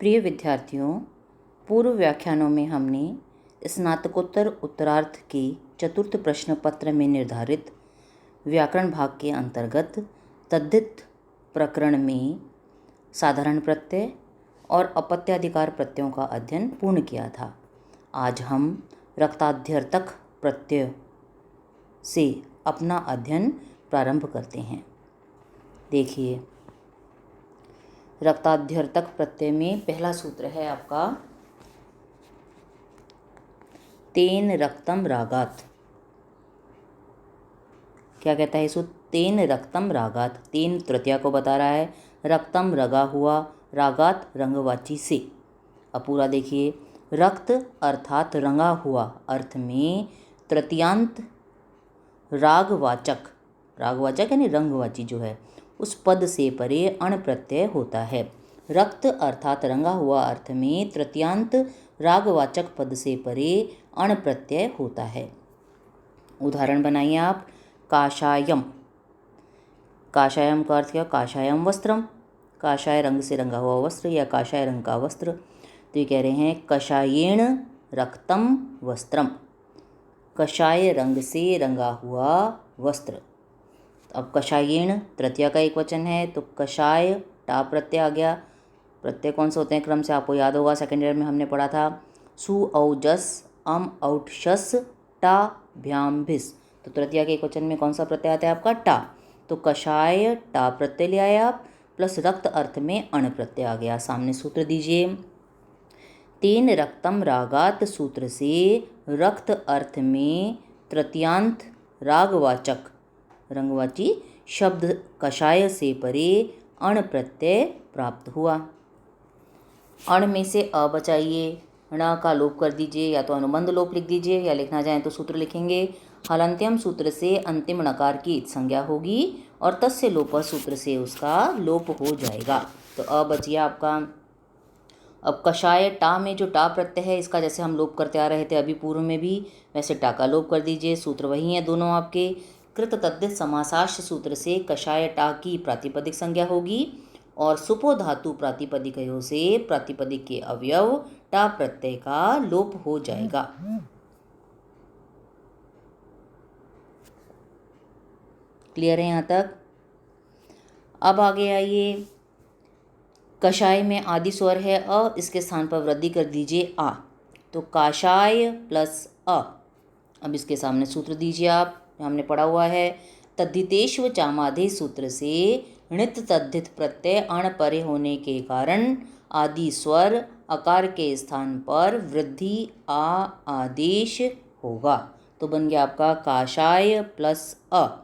प्रिय विद्यार्थियों, पूर्व व्याख्यानों में हमने स्नातकोत्तर उत्तरार्ध के चतुर्थ प्रश्न पत्र में निर्धारित व्याकरण भाग के अंतर्गत तद्धित प्रकरण में साधारण प्रत्यय और अपत्याधिकार प्रत्ययों का अध्ययन पूर्ण किया था। आज हम रक्ताध्यर्थक प्रत्यय से अपना अध्ययन प्रारंभ करते हैं। देखिए, रक्ताध्यर्थक प्रत्यय में पहला सूत्र है आपका तेन रक्तम रागात। क्या कहता है सूत्र? तेन रक्तम रागात। तेन तृतीया को बता रहा है, रक्तम रगा हुआ, रागात रंगवाची से। अब पूरा देखिए, रक्त अर्थात रंगा हुआ अर्थ में तृतीयांत रागवाचक यानी रंगवाची जो है उस पद से परे अण प्रत्यय होता है। रक्त अर्थात रंगा हुआ अर्थ में तृतीयांत रागवाचक पद से परे अण प्रत्यय होता है। उदाहरण बनाइए आप। काशायम। काशायम का अर्थ क्या? काशायम वस्त्रम। काशाय रंग से रंगा हुआ वस्त्र या काशाय रंग का वस्त्र। तो ये कह रहे हैं कषायेण रक्तम वस्त्रम, कषाय रंग से रंगा हुआ वस्त्र। अब कषायेण तृतीया का एक वचन है, तो कषाय टा प्रत्यय आ गया। प्रत्यय कौन से होते हैं क्रम से आपको याद होगा, सेकेंड ईयर में हमने पढ़ा था। सु औ जस अम औट शस टा भ्याम भिस। तो तृतीया के एक वचन में कौन सा प्रत्यय आता है आपका? टा। तो कषाय टा प्रत्यय ले आए आप, प्लस रक्त अर्थ में अण प्रत्यय आ गया। सामने सूत्र दीजिए। तेन रक्तम रागात सूत्र से रक्त अर्थ में तृतीयांत रागवाचक रंगवाची शब्द कषाय से परे अण प्रत्यय प्राप्त हुआ। अण में से अ बचाइए, ण का लोप कर दीजिए, या तो अनुबंध लोप लिख दीजिए या लिखना चाहें तो सूत्र लिखेंगे। हलंत्यम सूत्र से अंतिम नकार की इत संज्ञा होगी और तस्य लोप सूत्र से उसका लोप हो जाएगा। तो अ बचिया आपका। अब कषाय टा में जो टा प्रत्यय है इसका जैसे हम लोप करते आ रहे थे अभी पूर्व में भी, वैसे टा का लोप कर दीजिए। सूत्र वही है दोनों आपके। कृत तद्धित समासाश्य सूत्र से कषाय टा की प्रातिपदिक संज्ञा होगी और सुपो धातु प्रातिपदिकयों से प्रातिपदिक के अवयव टा प्रत्यय का लोप हो जाएगा। क्लियर है यहाँ तक? अब आगे आइए। कषाय में आदि स्वर है अ, इसके स्थान पर वृद्धि कर दीजिए आ, तो काषाय प्लस अ। अब इसके सामने सूत्र दीजिए आप, हमने पढ़ा हुआ है। तद्धितेश्व चामाधे सूत्र से णित तद्धित प्रत्यय अण परे होने के कारण आदि स्वर अकार के स्थान पर वृद्धि आ आदेश होगा। तो बन गया आपका काषाय प्लस अ।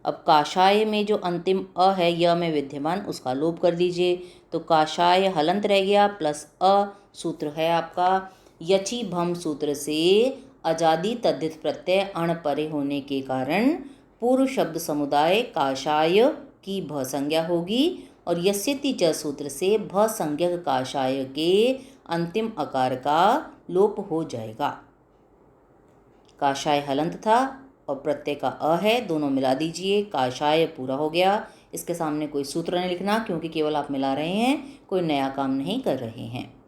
अब काषाय में जो अंतिम अ है य में विद्यमान, उसका लोप कर दीजिए। तो काषाय हलंत रह गया प्लस अ। सूत्र है आपका यची भम सूत्र से अजादि तद्धित प्रत्यय अण परे होने के कारण पूर्व शब्द समुदाय काषाय की भ संज्ञा होगी और यस्यति च सूत्र से भ संज्ञक काषाय के अंतिम अकार का लोप हो जाएगा। काषाय हलंत था और प्रत्यय का अ है, दोनों मिला दीजिए, काषाय पूरा हो गया। इसके सामने कोई सूत्र नहीं लिखना क्योंकि केवल आप मिला रहे हैं, कोई नया काम नहीं कर रहे हैं।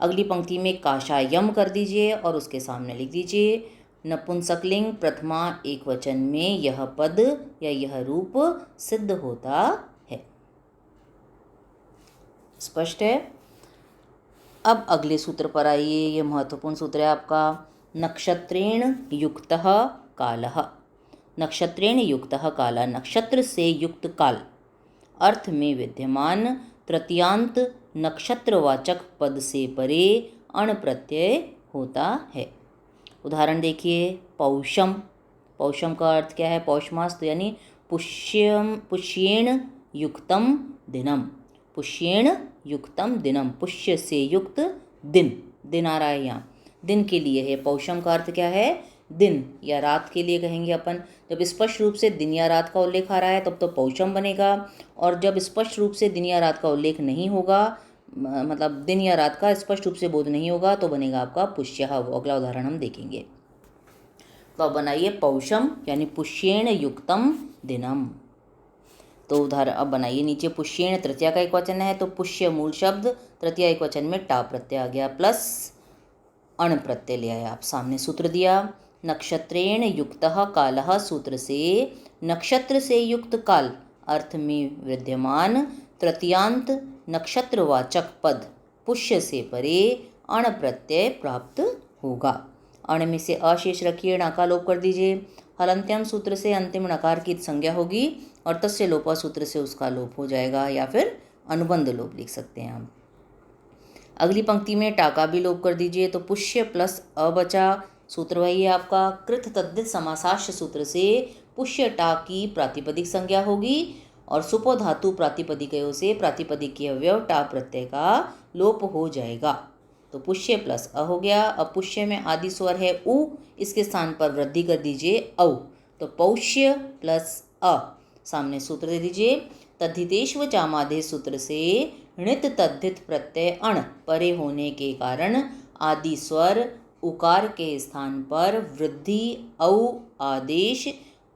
अगली पंक्ति में काषायम कर दीजिए और उसके सामने लिख दीजिए नपुंसकलिंग प्रथमा एक वचन में यह पद या यह रूप सिद्ध होता है। स्पष्ट है? अब अगले सूत्र पर आइए। यह महत्वपूर्ण सूत्र है आपका नक्षत्रेण युक्तः कालः। नक्षत्रेण युक्तः कालः, नक्षत्र से युक्त काल अर्थ में विद्यमान तृतीयांत नक्षत्रवाचक पद से परे अण प्रत्यय होता है। उदाहरण देखिए। पौषम। पौषम का अर्थ क्या है? पौष मास, तो यानी पुष्येण युक्तम दिनम। पुष्येण युक्तम दिनम, पुष्य से युक्त दिन। दिन आ रहा है यहाँ, दिन के लिए है। पौषम का अर्थ क्या है? दिन या रात के लिए कहेंगे अपन। जब स्पष्ट रूप से दिन या रात का उल्लेख आ रहा है तब तो पौषम बनेगा, और जब स्पष्ट रूप से दिन या रात का उल्लेख नहीं होगा, मतलब दिन या रात का स्पष्ट रूप से बोध नहीं होगा, तो बनेगा आपका पुष्यः। वो अगला उदाहरण हम देखेंगे। तो अब बनाइए पौषम यानी पुष्येण युक्तम दिनम। तो तो उदाहरण अब बनाइए नीचे, पुष्येण तृतीया का एक वचन है तो पुष्य मूल शब्द, तृतीया एक वचन में टा प्रत्यय आ गया प्लस अण प्रत्यय ले आया। आप सामने सूत्र दिया, नक्षत्रेण युक्तः कालः सूत्र से नक्षत्र से युक्त काल अर्थ में विद्यमान तृतीयांत नक्षत्रवाचक पद पुष्य से परे अण प्रत्यय प्राप्त होगा। अण में से अशेष रखिए, ण का लोप कर दीजिए। हलंत्यम सूत्र से अंतिम नकार की संज्ञा होगी और तस्य लोपा सूत्र से उसका लोप हो जाएगा, या फिर अनुबंध लोप लिख सकते हैं हम। अगली पंक्ति में टा का भी लोप कर दीजिए तो पुष्य प्लस अ बचा। सूत्र वही है आपका, कृत तद्धित समासाश्य सूत्र से पुष्य टा की प्रातिपदिक संज्ञा होगी और सुपो धातु प्रातिपदिकयों से प्रातिपदिक के अवयव टा प्रत्यय का लोप हो जाएगा। तो पुष्य प्लस अ हो गया। अब पुष्य में आदि स्वर है उ, इसके स्थान पर वृद्धि कर दीजिए औ, तो पौष्य प्लस अ। सामने सूत्र दे दीजिए, तद्धितेश्व चामादे सूत्र से णित तद्धित प्रत्यय अण परे होने के कारण आदि स्वर उकार के स्थान पर वृद्धि औ आदेश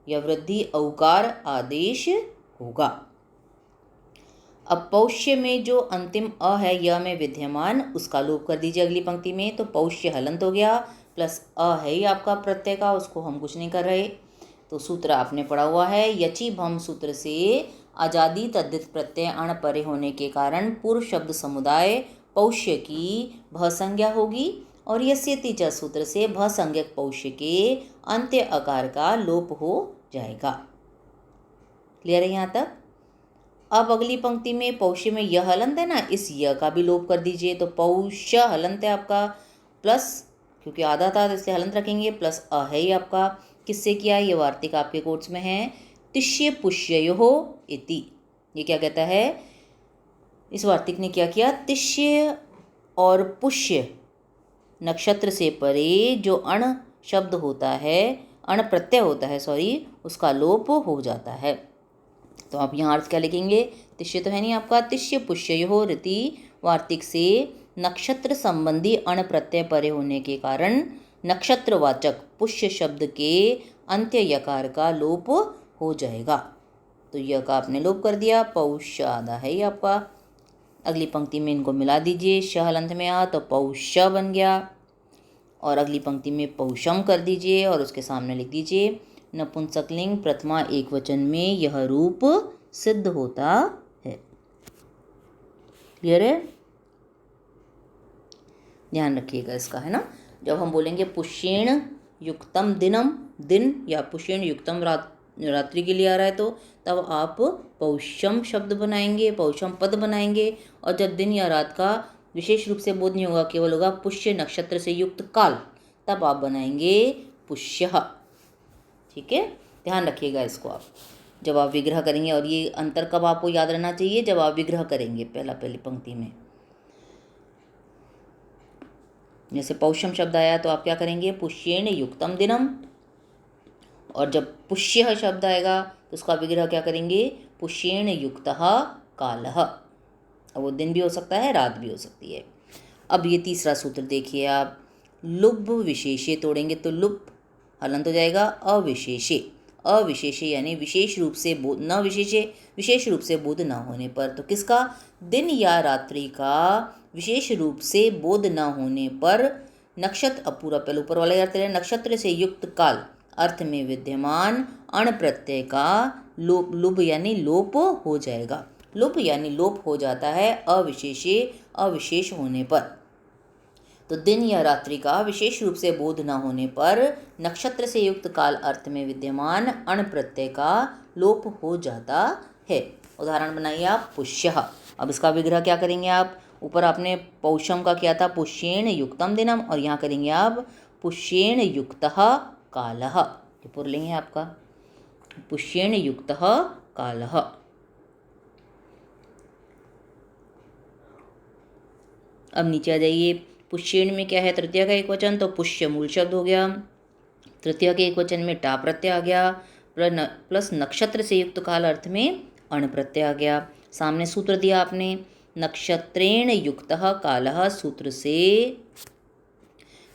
या वृद्धि औकार आदेश होगा। अब पौष्य में जो अंतिम अ है य में विद्यमान उसका लोप कर दीजिए अगली पंक्ति में, तो पौष्य हलंत हो गया प्लस अ है ही आपका प्रत्यय का, उसको हम कुछ नहीं कर रहे। तो सूत्र आपने पढ़ा हुआ है, यचि भम सूत्र से आजादी तद्धित प्रत्यय अण परे होने के कारण पूर्व शब्द समुदाय पौष्य की भ संज्ञा होगी और यस्यति च सूत्र से भ संज्ञक पौष्य के अंत्य अकार का लोप हो जाएगा। क्लियर है यहाँ तक? अब अगली पंक्ति में पौष्य में यह हलंत है ना, इस य का भी लोप कर दीजिए, तो पौष्य हलंत है आपका प्लस, क्योंकि आधा था इसलिए हलंत रखेंगे, प्लस अ है ही आपका। किससे किया? ये वार्तिक आपके कोट्स में है, तिष्य पुष्ययोः इति। ये क्या कहता है? इस वार्तिक ने क्या किया? तिष्य और पुष्य नक्षत्र से परे जो अण शब्द होता है, अण प्रत्यय होता है सॉरी, उसका लोप हो जाता है। तो आप यहाँ अर्थ क्या लिखेंगे? तिष्य तो है नहीं आपका, तिष्य पुष्ययोः रीति वार्तिक से नक्षत्र संबंधी अण प्रत्यय परे होने के कारण नक्षत्रवाचक पुष्य शब्द के अंत्य यकार का लोप हो जाएगा। तो य का आपने लोप कर दिया, पौष्य आधा है ही आपका। अगली पंक्ति में इनको मिला दीजिए, श हलंत में आ तो पौष्य बन गया और अगली पंक्ति में पौषम कर दीजिए और उसके सामने लिख दीजिए नपुंसकलिंग प्रथमा एक वचन में यह रूप सिद्ध होता है। क्लियर है? ध्यान रखिएगा इसका, है ना। जब हम बोलेंगे पुष्येण युक्तम दिनम, दिन या पुष्येण युक्तम रात्रि के लिए आ रहा है तो तब आप पौषम शब्द बनाएंगे, पौषम पद बनाएंगे। और जब दिन या रात का विशेष रूप से बोध नहीं होगा, केवल होगा पुष्य नक्षत्र से युक्त काल, तब आप बनाएंगे पुष्यः। ठीक है, ध्यान रखिएगा इसको आप जब आप विग्रह करेंगे। और ये अंतर कब आपको याद रहना चाहिए? जब आप विग्रह करेंगे पहली पंक्ति में। जैसे पौषम शब्द आया तो आप क्या करेंगे? पुष्येण युक्तम दिनम। और जब पुष्य शब्द आएगा तो उसका विग्रह क्या करेंगे? पुष्येण युक्तः कालः। अब वो दिन भी हो सकता है, रात भी हो सकती है। अब ये तीसरा सूत्र देखिए आप, लुभ विशेषे तोड़ेंगे तो लुभ हलंत हो जाएगा अविशेषे। अविशेषे यानी विशेष रूप से बोध न विशेषे, विशेष रूप से बोध न होने पर। तो किसका? दिन या रात्रि का विशेष रूप से बोध न होने पर नक्षत्र, पूरा पहले ऊपर वाला अर्थ है, नक्षत्र से युक्त काल अर्थ में विद्यमान अण प्रत्यय का लोप, लुभ यानी लोप हो जाएगा। लुभ यानी लोप हो जाता है अविशेषे, अविशेष होने पर। तो दिन या रात्रि का विशेष रूप से बोध न होने पर नक्षत्र से युक्त काल अर्थ में विद्यमान अण प्रत्यय का लोप हो जाता है। उदाहरण बनाइए आप, पुष्यः। अब इसका विग्रह क्या करेंगे आप? ऊपर आपने पौषम का किया था पुष्येण युक्तम दिनम, और यहाँ करेंगे आप पुष्येण युक्तः कालः। ये पुरलिंग है आपका, पुष्येण युक्तः कालः। अब नीचे आ जाइए, पुष्येण में क्या है? तृतीया का एक वचन, तो पुष्य मूल शब्द हो गया। तृतीया के एक वचन में टा प्रत्यय आ गया प्लस नक्षत्र से युक्त काल अर्थ में अण प्रत्यय आ गया। सामने सूत्र दिया आपने, नक्षत्रेण युक्तः कालः सूत्र से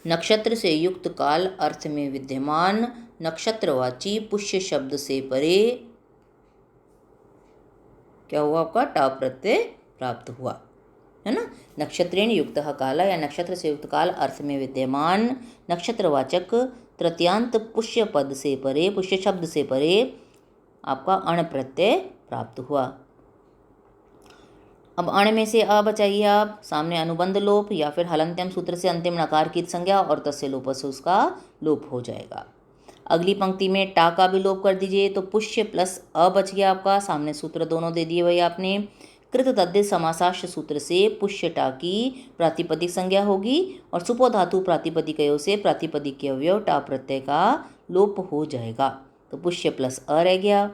नक्षत्र से युक्त काल अर्थ में विद्यमान नक्षत्रवाची पुष्य शब्द से परे क्या हुआ आपका टा प्रत्यय प्राप्त हुआ, है ना। नक्षत्रेण युक्तः कालः या नक्षत्र से युक्त काल अर्थ में विद्यमान नक्षत्रवाचक तृतीयांत पुष्य पद से परे, पुष्य शब्द से परे आपका अण प्रत्यय प्राप्त हुआ। अब अण में से अ बचाइए आप, सामने अनुबंध लोप या फिर हलंत्यम सूत्र से अंतिम नकार की संज्ञा और तस्य लोप से उसका लोप हो जाएगा। अगली पंक्ति में टा का भी लोप कर दीजिए, तो पुष्य प्लस अ बच गया आपका, सामने सूत्र दोनों दे दिए भाई आपने। कृत तद्धित समासाश्च सूत्र से पुष्य टा की प्रातिपदिक संज्ञा होगी और सुपो धातु प्रातिपदिकयों से प्रातिपदिक के अवयव टा प्रत्यय का लोप हो जाएगा, तो पुष्य प्लस अ रह गया।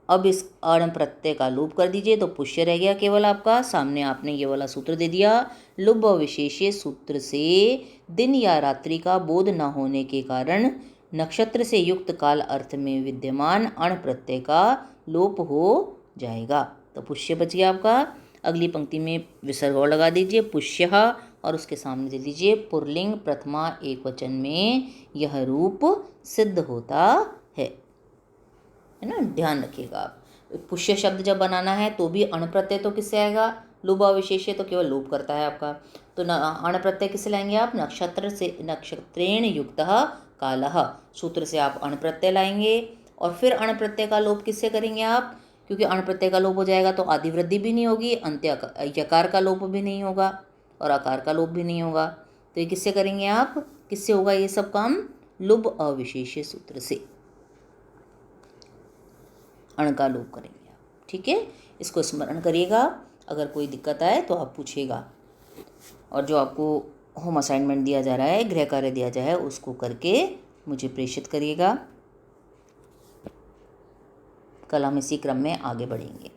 अब इस अण प्रत्यय का लोप कर दीजिए तो पुष्य रह गया केवल आपका, सामने आपने ये वाला सूत्र दे दिया, लुब विशेष्य सूत्र से दिन या रात्रि का बोध न होने के कारण नक्षत्र से युक्त काल अर्थ में विद्यमान अण प्रत्यय का लोप हो जाएगा, तो पुष्य बच गया आपका। अगली पंक्ति में विसर्ग और लगा दीजिए पुष्यः और उसके सामने दे दीजिए पुल्लिंग प्रथमा एकवचन में यह रूप सिद्ध होता है ना, ध्यान रखिएगा आप। पुष्य शब्द जब बनाना है तो भी अण प्रत्यय तो किससे आएगा, लुब अविशेष्य तो केवल लोप करता है आपका, तो अण प्रत्यय किससे लाएंगे आप, नक्षत्र से, नक्षत्रेण युक्तः कालः सूत्र से आप अण प्रत्यय लाएंगे और फिर अण प्रत्यय का लोप किससे करेंगे आप, क्योंकि अण प्रत्यय का लोप हो जाएगा तो आदि वृद्धि भी नहीं होगी, अंत्य यकार का लोप भी नहीं होगा और आकार का लोप भी नहीं होगा, तो ये किससे करेंगे आप, किससे होगा ये सब काम, लुब अविशेष्य सूत्र से अण का लोप करेंगे आप, ठीक है। इसको स्मरण करिएगा, अगर कोई दिक्कत आए तो आप पूछिएगा। और जो आपको होम असाइनमेंट दिया जा रहा है, गृह कार्य दिया जाए है, उसको करके मुझे प्रेषित करिएगा। कल हम इसी क्रम में आगे बढ़ेंगे।